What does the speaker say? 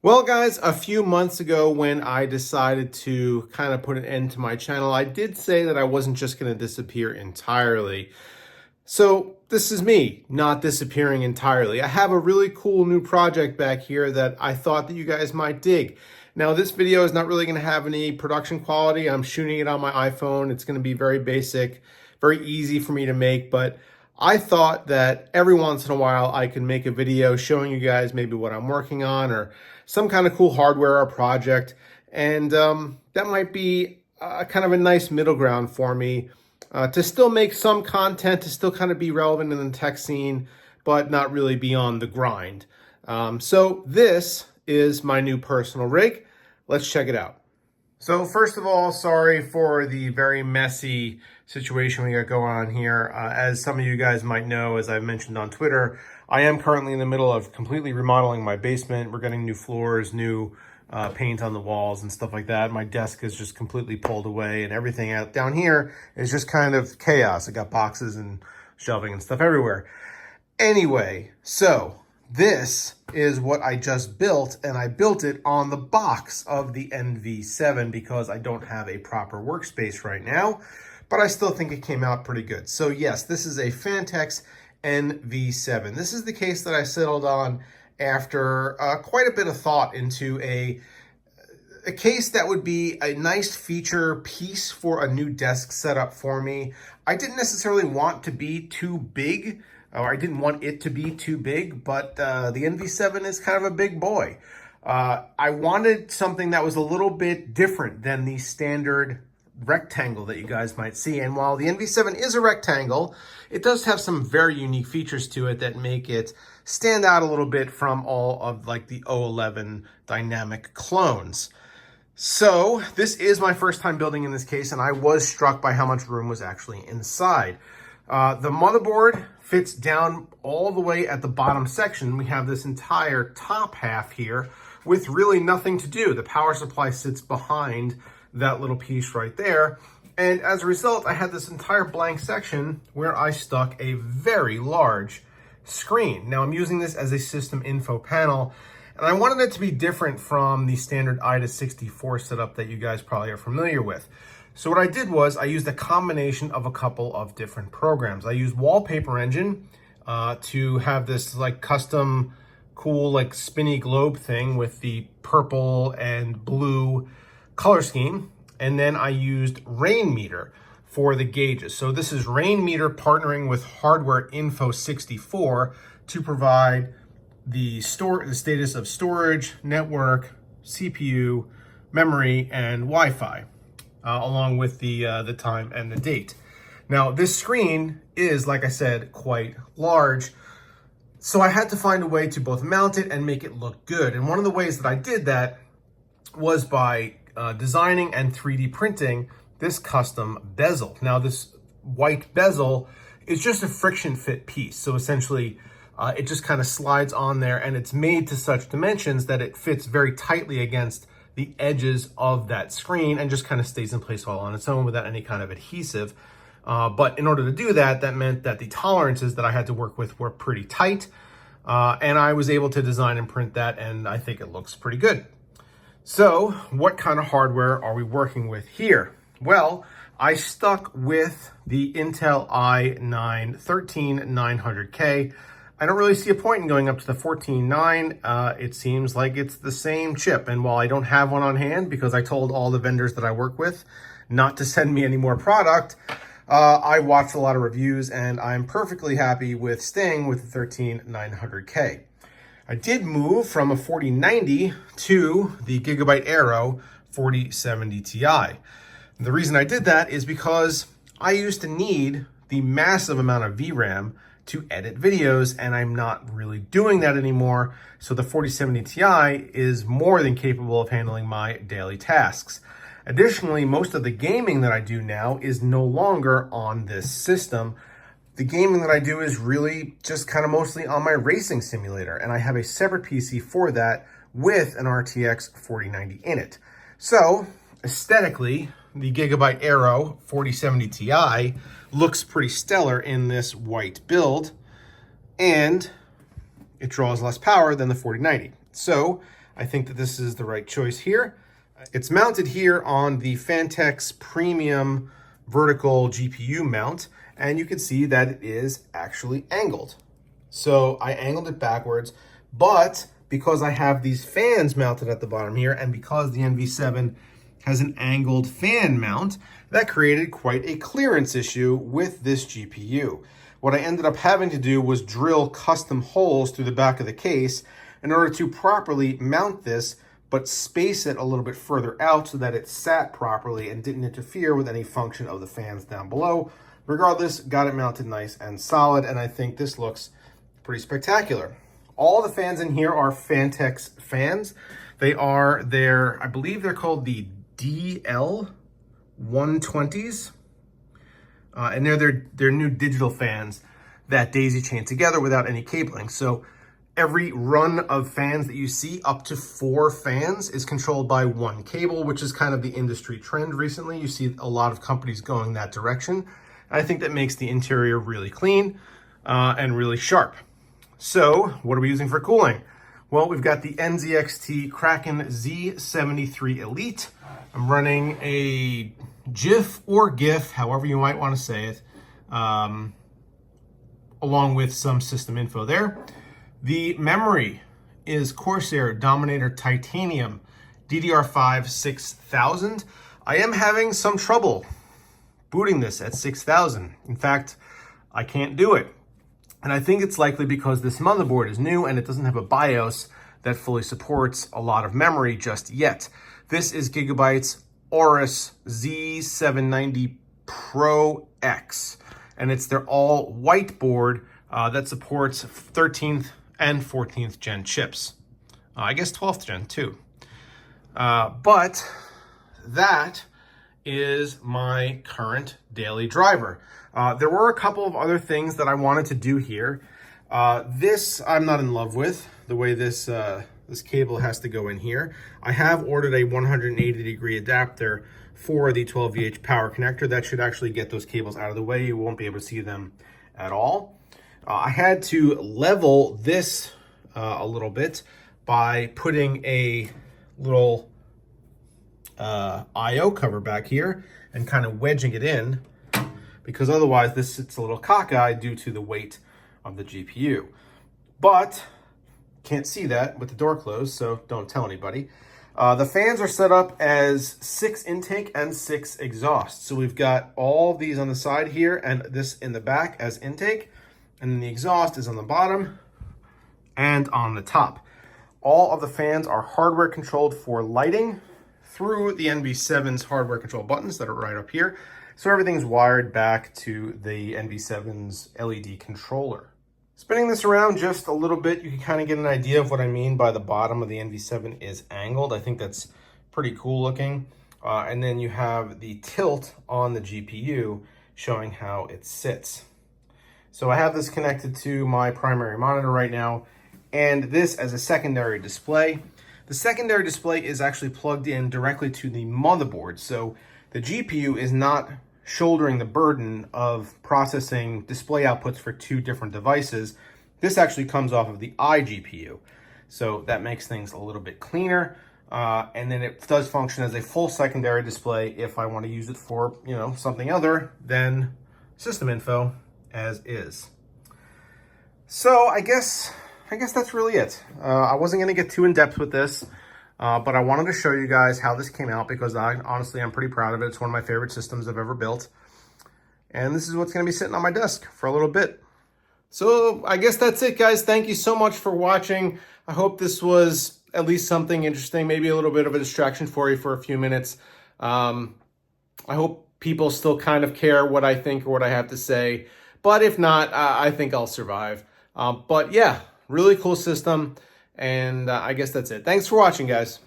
Well, guys, a few months ago when I decided to kind of put an end to my channel, I did say that I wasn't just going to disappear entirely. So this is me not disappearing entirely. I have a really cool new project back here that I thought that you guys might dig. Now, this video is not really going to have any production quality. I'm shooting it on my iPhone. It's going to be very basic, very easy for me to make, but I thought that every once in a while I could make a video showing you guys maybe what I'm working on or some kind of cool hardware or project. And that might be kind of a nice middle ground for me to still make some content, to still kind of be relevant in the tech scene, but not really be on the grind. So this is my new personal rig. Let's check it out. So first of all, sorry for the very messy situation we got going on here. As some of you guys might know, as I've mentioned on Twitter, I am currently in the middle of completely remodeling my basement. We're getting new floors, new paint on the walls and stuff like that. My desk is just completely pulled away and everything out down here is just kind of chaos. I got boxes and shelving and stuff everywhere. Anyway, so this is what I just built, and I built it on the box of the NV7 because I don't have a proper workspace right now, but I still think it came out pretty good. So yes, this is a Phanteks NV7. This is the case that I settled on after quite a bit of thought into a case that would be a nice feature piece for a new desk setup for me. I didn't necessarily want to be too big, or I didn't want it to be too big, but the NV7 is kind of a big boy. I wanted something that was a little bit different than the standard rectangle that you guys might see. And while the NV7 is a rectangle, it does have some very unique features to it that make it stand out a little bit from all of like the O11 dynamic clones. So this is my first time building in this case, and I was struck by how much room was actually inside. The motherboard fits down all the way at the bottom section. We have this entire top half here with really nothing to do. The power supply sits behind that little piece right there. And as a result, I had this entire blank section where I stuck a very large screen. Now I'm using this as a system info panel, and I wanted it to be different from the standard AIDA64 setup that you guys probably are familiar with. So what I did was I used a combination of a couple of different programs. I used Wallpaper Engine to have this like custom cool like spinny globe thing with the purple and blue color scheme. And then I used Rainmeter for the gauges. So this is Rainmeter partnering with Hardware Info 64 to provide the status of storage, network, CPU, memory, and Wi-Fi. Along with the time and the date. Now, this screen is, like I said, quite large, so I had to find a way to both mount it and make it look good. And one of the ways that I did that was by designing and 3D printing this custom bezel. Now, this white bezel is just a friction fit piece, so essentially it just kind of slides on there, and it's made to such dimensions that it fits very tightly against the edges of that screen and just kind of stays in place all on its own without any kind of adhesive. But in order to do that, that meant that the tolerances that I had to work with were pretty tight. And I was able to design and print that, and I think it looks pretty good. So what kind of hardware are we working with here? Well, I stuck with the Intel i9-13900K. I don't really see a point in going up to the 14.9. It seems like it's the same chip. And while I don't have one on hand because I told all the vendors that I work with not to send me any more product, I watched a lot of reviews and I'm perfectly happy with staying with the 13900K. I did move from a 4090 to the Gigabyte Aero 4070 Ti. The reason I did that is because I used to need the massive amount of VRAM to edit videos, and I'm not really doing that anymore. So the 4070 Ti is more than capable of handling my daily tasks. Additionally, most of the gaming that I do now is no longer on this system. The gaming that I do is really just kind of mostly on my racing simulator, and I have a separate PC for that with an RTX 4090 in it. So aesthetically, the Gigabyte Aero 4070 Ti looks pretty stellar in this white build, and it draws less power than the 4090. So I think that this is the right choice here. It's mounted here on the Phanteks Premium vertical GPU mount, and you can see that it is actually angled. So I angled it backwards, but because I have these fans mounted at the bottom here, and because the NV7 has an angled fan mount, that created quite a clearance issue with this GPU. What I ended up having to do was drill custom holes through the back of the case in order to properly mount this, but space it a little bit further out so that it sat properly and didn't interfere with any function of the fans down below. Regardless, got it mounted nice and solid, and I think this looks pretty spectacular. All the fans in here are Phanteks fans. They are I believe they're called the DL120s. And they're their new digital fans that daisy chain together without any cabling. So every run of fans that you see, up to 4 fans, is controlled by one cable, which is kind of the industry trend recently. You see a lot of companies going that direction. I think that makes the interior really clean and really sharp. So what are we using for cooling? Well, we've got the NZXT Kraken Z73 Elite. I'm running a GIF or GIF, however you might want to say it, along with some system info there. The memory is Corsair Dominator Titanium DDR5 6000. I am having some trouble booting this at 6000. In fact, I can't do it. And I think it's likely because this motherboard is new and it doesn't have a BIOS that fully supports a lot of memory just yet. This is Gigabyte's Aorus Z790 Pro X, and it's their all white board that supports 13th and 14th gen chips. I guess 12th gen too. But that is my current daily driver. There were a couple of other things that I wanted to do here. This I'm not in love with, the way this cable has to go in here. I have ordered a 180-degree adapter for the 12VH power connector. That should actually get those cables out of the way. You won't be able to see them at all. I had to level this a little bit by putting a little I/O cover back here and kind of wedging it in, because otherwise this sits a little cockeyed due to the weight of the GPU. But can't see that with the door closed, so don't tell anybody. The fans are set up as 6 intake and 6 exhaust. So we've got all these on the side here and this in the back as intake, and then the exhaust is on the bottom and on the top. All of the fans are hardware controlled for lighting through the NV7's hardware control buttons that are right up here. So everything's wired back to the NV7's LED controller. Spinning this around just a little bit, you can kind of get an idea of what I mean by the bottom of the NV7 is angled. I think that's pretty cool looking. And then you have the tilt on the GPU showing how it sits. So I have this connected to my primary monitor right now, and this as a secondary display. The secondary display is actually plugged in directly to the motherboard. So the GPU is not shouldering the burden of processing display outputs for 2 different devices. This actually comes off of the iGPU. So that makes things a little bit cleaner. And then it does function as a full secondary display if I want to use it for, something other than system info as is. So I guess that's really it. I wasn't going to get too in depth with this, but I wanted to show you guys how this came out because honestly, I'm pretty proud of it. It's one of my favorite systems I've ever built. And this is what's going to be sitting on my desk for a little bit. So I guess that's it, guys. Thank you so much for watching. I hope this was at least something interesting, maybe a little bit of a distraction for you for a few minutes. I hope people still kind of care what I think or what I have to say. But if not, I think I'll survive. But yeah, really cool system. And I guess that's it. Thanks for watching, guys.